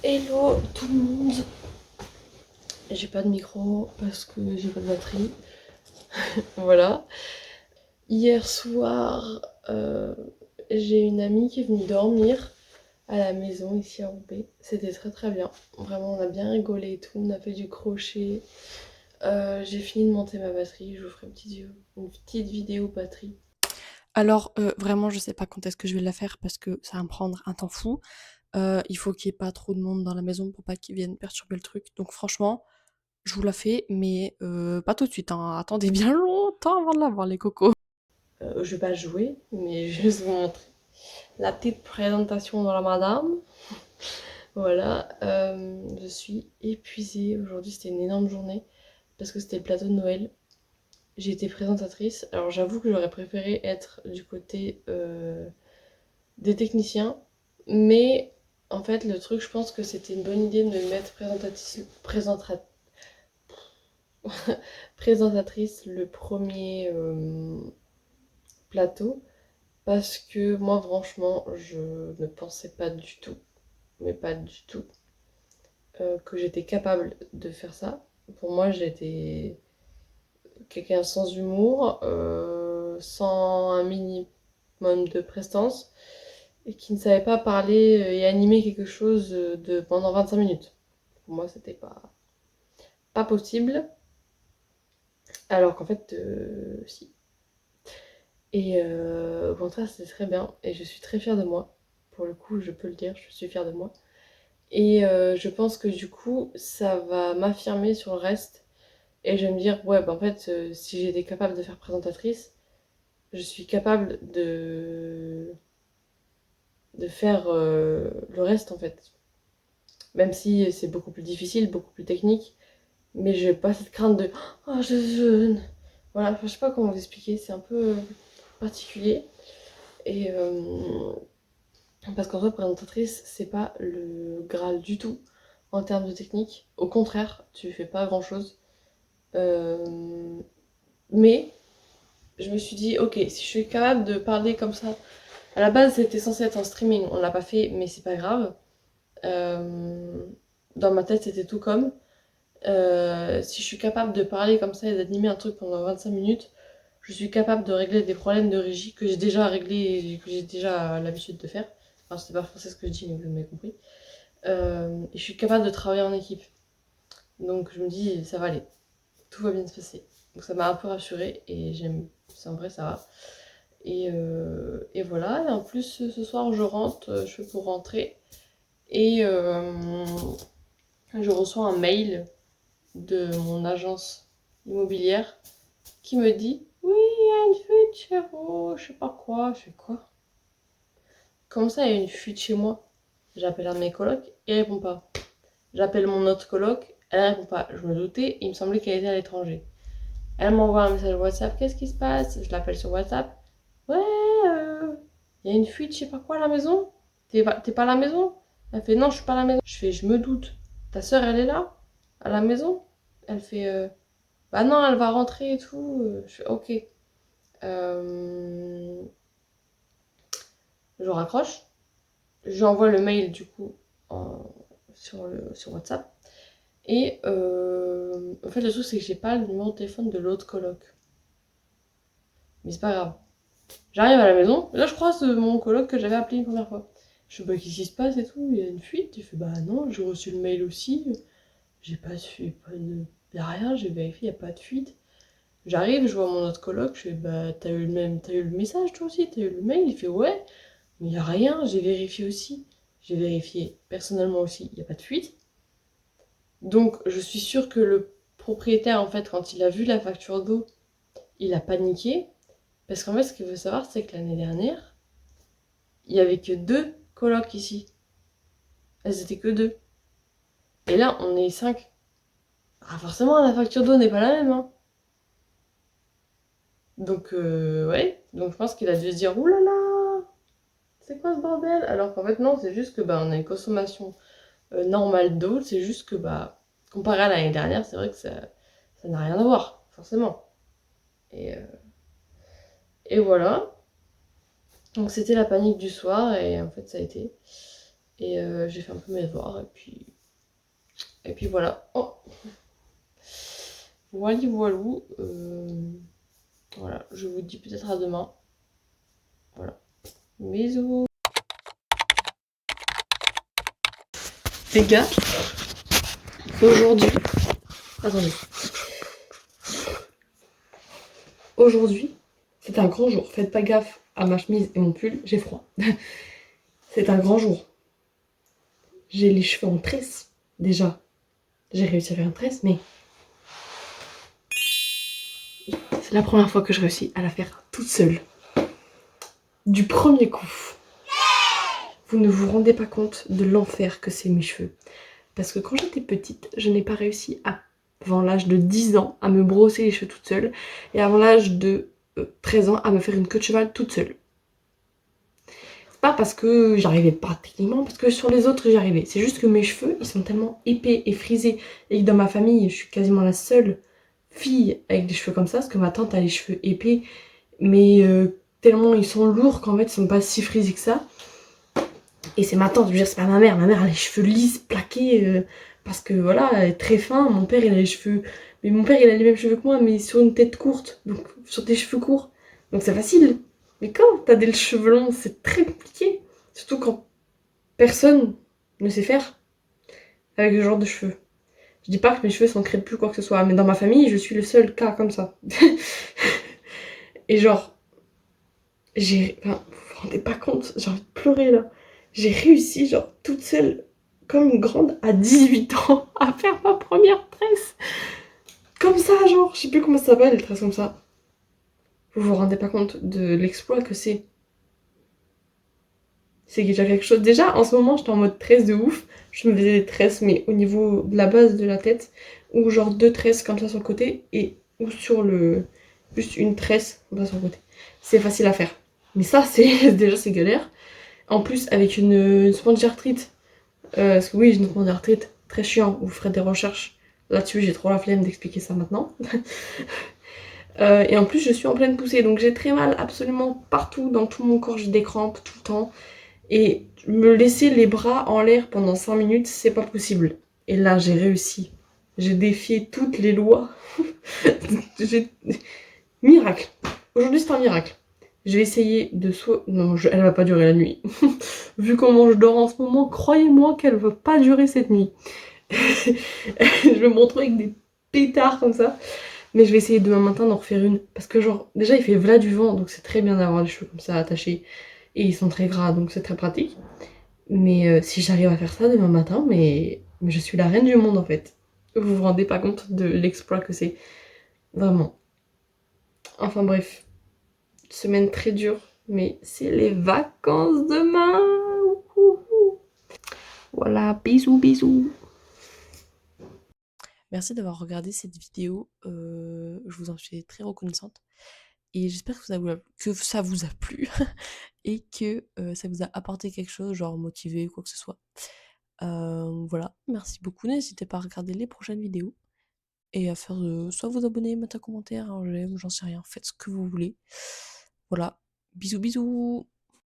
Hello tout le monde. J'ai pas de micro parce que j'ai pas de batterie. Voilà. Hier soir, j'ai une amie qui est venue dormir à la maison ici à Roubaix. C'était très très bien. Vraiment, on a bien rigolé et tout. On a fait du crochet. J'ai fini de monter ma batterie. Je vous ferai une petite vidéo batterie. Alors, vraiment, je sais pas quand est-ce que je vais la faire parce que ça va me prendre un temps fou. Il faut qu'il y ait pas trop de monde dans la maison pour pas qu'ils viennent perturber le truc. Donc franchement, je vous la fais, mais pas tout de suite, hein. Attendez bien longtemps avant de l'avoir, les cocos. Je vais pas jouer, mais je vais juste vous montrer la petite présentation de la madame. Voilà, je suis épuisée. Aujourd'hui, c'était une énorme journée parce que c'était le plateau de Noël. J'ai été présentatrice. Alors, j'avoue que j'aurais préféré être du côté des techniciens, mais en fait, le truc, je pense que c'était une bonne idée de me mettre présentatrice le premier plateau parce que moi, franchement, je ne pensais pas du tout, mais pas du tout, que j'étais capable de faire ça. Pour moi, j'étais quelqu'un sans humour, sans un minimum de prestance et qui ne savait pas parler et animer quelque chose pendant 25 minutes. Pour moi, c'était pas possible, alors qu'en fait, si. Et au contraire, c'était très bien et je suis très fière de moi. Pour le coup, je peux le dire, je suis fière de moi. Et je pense que du coup, ça va m'affirmer sur le reste. Et je vais me dire, ouais, bah en fait, si j'étais capable de faire présentatrice, je suis capable de faire le reste en fait. Même si c'est beaucoup plus difficile, beaucoup plus technique. Mais j'ai pas cette crainte de, oh, voilà, enfin, je sais pas comment vous expliquer, c'est un peu particulier. Et parce qu'en fait, présentatrice, c'est pas le Graal du tout en termes de technique. Au contraire, tu fais pas grand chose. Mais je me suis dit, ok, si je suis capable de parler comme ça, à la base c'était censé être en streaming, on l'a pas fait, mais c'est pas grave. Euh, Dans ma tête c'était tout comme. Si je suis capable de parler comme ça et d'animer un truc pendant 25 minutes, je suis capable de régler des problèmes de régie que j'ai déjà réglés, que j'ai déjà l'habitude de faire. Enfin, c'est pas français ce que je dis, mais vous m'avez compris. Et je suis capable de travailler en équipe. Donc je me dis, ça va aller, tout va bien se passer. Donc ça m'a un peu rassurée et j'aime, c'est en vrai, ça va. Et voilà, et en plus ce soir je rentre, je fais pour rentrer et je reçois un mail de mon agence immobilière qui me dit oui, il y a une fuite chez vous, je sais pas quoi. Je fais quoi? Comment ça, il y a une fuite chez moi? J'appelle un de mes colocs, il répond pas. J'appelle mon autre coloc, elle répond pas. Je me doutais, il me semblait qu'elle était à l'étranger. Elle m'envoie un message WhatsApp, qu'est-ce qui se passe? Je l'appelle sur WhatsApp. Ouais, il y a une fuite, je sais pas quoi à la maison. T'es pas à la maison? Elle fait non, je suis pas à la maison. Je fais, je me doute. Ta soeur, elle est là? À la maison? Elle fait, bah non, elle va rentrer et tout. Je fais, ok. Euh, je raccroche. J'envoie le mail du coup sur WhatsApp. Et en fait, le truc, c'est que j'ai pas le numéro de téléphone de l'autre coloc. Mais c'est pas grave. J'arrive à la maison, et là je croise mon coloc que j'avais appelé une première fois. Je fais bah qu'est-ce qui se passe et tout, il y a une fuite. Il fait bah non, j'ai reçu le mail aussi, j'ai pas de fuite, y a rien, j'ai vérifié, y a pas de fuite. J'arrive, je vois mon autre coloc, je fais bah t'as eu le message toi aussi, t'as eu le mail. Il fait ouais, mais y a rien, j'ai vérifié aussi. J'ai vérifié personnellement aussi, y a pas de fuite. Donc je suis sûre que le propriétaire en fait quand il a vu la facture d'eau, il a paniqué. Parce qu'en fait ce qu'il veut savoir c'est que l'année dernière, il y avait que deux colocs ici. Elles étaient que deux. Et là, on est cinq. Ah, forcément, la facture d'eau n'est pas la même, hein. Donc, ouais. Donc, je pense qu'il a dû se dire, oulala, c'est quoi ce bordel? Alors qu'en fait, non, c'est juste que, bah, on a une consommation normale d'eau. C'est juste que, bah, comparé à l'année dernière, c'est vrai que ça n'a rien à voir, forcément. Et, euh, et voilà. Donc, c'était la panique du soir, et en fait, ça a été. Et j'ai fait un peu mes devoirs et puis voilà. Oh, voilà, voilou. Voilà, je vous dis peut-être à demain. Voilà. Bisous. Les gars, aujourd'hui, attendez, aujourd'hui, c'est un grand jour. Faites pas gaffe à ma chemise et mon pull, j'ai froid. C'est un grand jour. J'ai les cheveux en tresse, déjà. J'ai réussi à faire une tresse, mais c'est la première fois que je réussis à la faire toute seule. Du premier coup. Vous ne vous rendez pas compte de l'enfer que c'est mes cheveux. Parce que quand j'étais petite, je n'ai pas réussi avant l'âge de 10 ans à me brosser les cheveux toute seule. Et avant l'âge de 13 ans à me faire une queue de cheval toute seule. C'est pas parce que j'arrivais pas techniquement, parce que sur les autres j'y arrivais. C'est juste que mes cheveux, ils sont tellement épais et frisés. Et que dans ma famille, je suis quasiment la seule fille avec des cheveux comme ça. Parce que ma tante a les cheveux épais. Mais tellement ils sont lourds qu'en fait ils sont pas si frisés que ça. Et c'est ma tante, je veux dire, c'est pas ma mère. Ma mère a les cheveux lisses, plaqués, parce que voilà, elle est très fin. Mon père, il a les cheveux. Mais mon père, il a les mêmes cheveux que moi, mais sur une tête courte, donc sur des cheveux courts. Donc c'est facile. Mais quand t'as des cheveux longs, c'est très compliqué. Surtout quand personne ne sait faire avec ce genre de cheveux. Je dis pas que mes cheveux sont crépus ou quoi que ce soit, mais dans ma famille, je suis le seul cas comme ça. Et genre, enfin, vous vous rendez pas compte, j'ai envie de pleurer là. J'ai réussi, genre, toute seule, comme une grande, à 18 ans, à faire ma première tresse. Comme ça, genre, je sais plus comment ça s'appelle, les tresses comme ça. Vous vous rendez pas compte de l'exploit que c'est. C'est déjà quelque chose. Déjà, en ce moment, j'étais en mode tresse de ouf. Je me faisais des tresses, mais au niveau de la base de la tête, ou genre deux tresses comme ça sur le côté, et ou sur le. Juste une tresse comme ça sur le côté. C'est facile à faire. Mais ça, c'est déjà, c'est galère. En plus, avec une spondyarthrite. Parce que oui, j'ai une spondyarthrite très chiant. Vous ferez des recherches là-dessus. J'ai trop la flemme d'expliquer ça maintenant. Et en plus, je suis en pleine poussée. Donc j'ai très mal absolument partout. Dans tout mon corps, j'ai des crampes tout le temps. Et me laisser les bras en l'air pendant 5 minutes, c'est pas possible. Et là, j'ai réussi. J'ai défié toutes les lois. j'ai... Miracle. Aujourd'hui, c'est un miracle. Je vais essayer de Non, elle va pas durer la nuit. Vu comment je dors en ce moment, croyez-moi qu'elle va pas durer cette nuit. Je vais me retrouver avec des pétards comme ça. Mais je vais essayer demain matin d'en refaire une. Parce que genre, déjà il fait v'là du vent, donc c'est très bien d'avoir les cheveux comme ça attachés. Et ils sont très gras, donc c'est très pratique. Mais si j'arrive à faire ça demain matin, mais je suis la reine du monde en fait. Vous vous rendez pas compte de l'exploit que c'est. Vraiment. Enfin bref. Semaine très dure. Mais c'est les vacances demain. Voilà, bisous, bisous. Merci d'avoir regardé cette vidéo. Je vous en suis très reconnaissante. Et j'espère que ça vous a plu et que ça vous a apporté quelque chose, genre motivé ou quoi que ce soit. Voilà, merci beaucoup. N'hésitez pas à regarder les prochaines vidéos et à faire soit vous abonner, mettre un commentaire, un j'aime, j'en sais rien. Faites ce que vous voulez. Voilà, bisous bisous.